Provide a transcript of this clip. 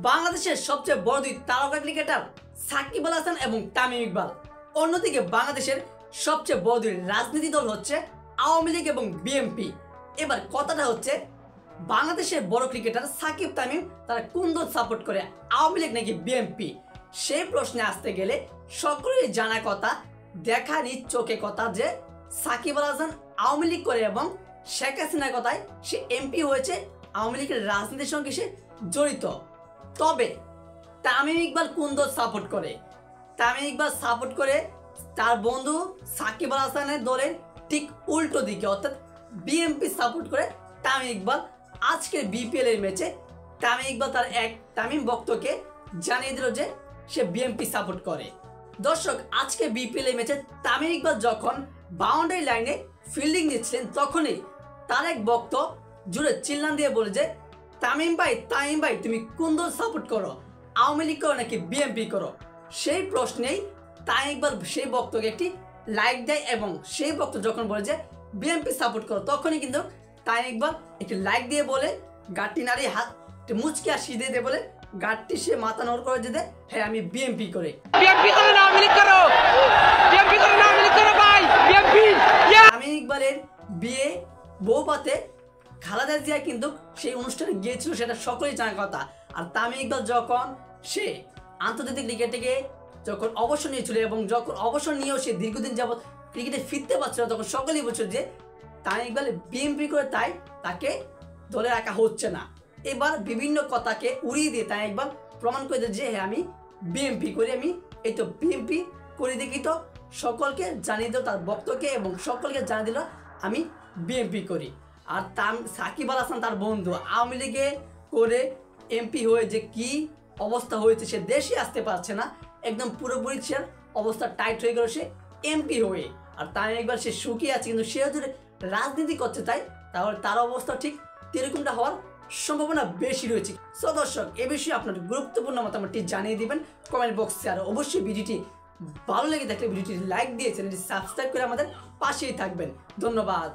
বাংলাদেশের সবচেয়ে বড় দুই তারকা ক্রিকেটার সাকিব আল হাসান এবং তামিম ইকবাল। অন্যদিকে বাংলাদেশের সবচেয়ে বড় দুই রাজনীতি দল হচ্ছে আওয়ামী লীগ এবং বিএনপি। এবার কথাটা হচ্ছে বাংলাদেশের বড় ক্রিকেটার সাকিব তামিম তারা কোন দল সাপোর্ট করে, আওয়ামী লীগ নাকি বিএনপি? সেই প্রশ্নে আসতে গেলে সকলেই জানা কথা, দেখা নিজ চোখে কথা যে সাকিব আল হাসান আওয়ামী লীগ করে এবং শেখ হাসিনার কথায় সে এমপি হয়েছে, আওয়ামী লীগের রাজনীতির সঙ্গে সে জড়িত। তবে তামিম ইকবাল কোন দল সাপোর্ট করে? তামিম ইকবাল সাপোর্ট করে তার বন্ধু সাকিব আল হাসানের দলের ঠিক উল্টো দিকে, অর্থাৎ বিএনপি সাপোর্ট করে তামিম ইকবাল। আজকের বিপিএল এর ম্যাচে তামিম ইকবাল তার এক তামিম ভক্তকে জানিয়ে দিল যে সে বিএনপি সাপোর্ট করে। দর্শক, আজকে বিপিএল এর ম্যাচে তামিম ইকবাল যখন বাউন্ডারি লাইনে ফিল্ডিং নিচ্ছিলেন তখনই তার এক ভক্ত জুড়ে চিল্লান দিয়ে বলে যে তামিম ভাই তুমি কোন দল সাপোর্ট করো, আওয়ামী লীগ করো নাকি বিএনপি করো? সেই প্রশ্নেই তামিম ইকবাল সেই ভক্তকে একটি লাইক দেয় এবং সেই ভক্ত যখন বলে যে বিএনপি সাপোর্ট করো তখনই কিন্তু তামিম ইকবাল একটি লাইক দিয়ে বলে গাড়টি নাড়িয়ে হাত মুচকে আসি দিয়ে বলে গাড়টি সে মাথা নড় করে যে হ্যাঁ আমি বিএনপি করে। তামিম ইকবালের বিয়ে বউপাতে খালেদা জিয়া কিন্তু সেই অনুষ্ঠানে গিয়েছিল, সেটা সকলেই জানার কথা। আর তামিম ইকবাল যখন সে আন্তর্জাতিক ক্রিকেট থেকে যখন অবসর নিয়েছিল এবং যখন অবসর নিয়েও সে দীর্ঘদিন যাবৎ ক্রিকেটে ফিরতে পারছিল তখন সকলেই বলছিল যে তামিম ইকবাল বিএনপি করে তাই তাকে দলে রাখা হচ্ছে না। এবার বিভিন্ন কথাকে উড়িয়ে দিয়ে তামিম ইকবাল প্রমাণ করে দিল যে হ্যাঁ আমি বিএনপি করি, আমি এই তো বিএনপি করে দেখি। তো সকলকে জানিয়ে দিল, তার ভক্তকে এবং সকলকে জানিয়ে দিল আমি বিএনপি করি। আর সাকিব আল হাসান তার বন্ধু আওয়ামী লীগে করে এমপি হয়ে যে কি অবস্থা হয়েছে, সে দেশে আসতে পারছে না, একদম পুরোপুরি সে অবস্থা টাইট হয়ে গেল সে এমপি হয়ে। আর তামিম ইকবাল সে সুখী আছে, কিন্তু সে যদি রাজনীতি করতে চায় তাহলে তার অবস্থা ঠিক এরকমটা হওয়ার সম্ভাবনা বেশি রয়েছে। সো দর্শক, এ বিষয়ে আপনার গুরুত্বপূর্ণ মতামতটি জানিয়ে দিবেন কমেন্ট বক্সে। আর অবশ্যই ভিডিওটি ভালো লেগে থাকলে ভিডিওটি লাইক দিয়ে চ্যানেলটি সাবস্ক্রাইব করে আমাদের পাশেই থাকবেন। ধন্যবাদ।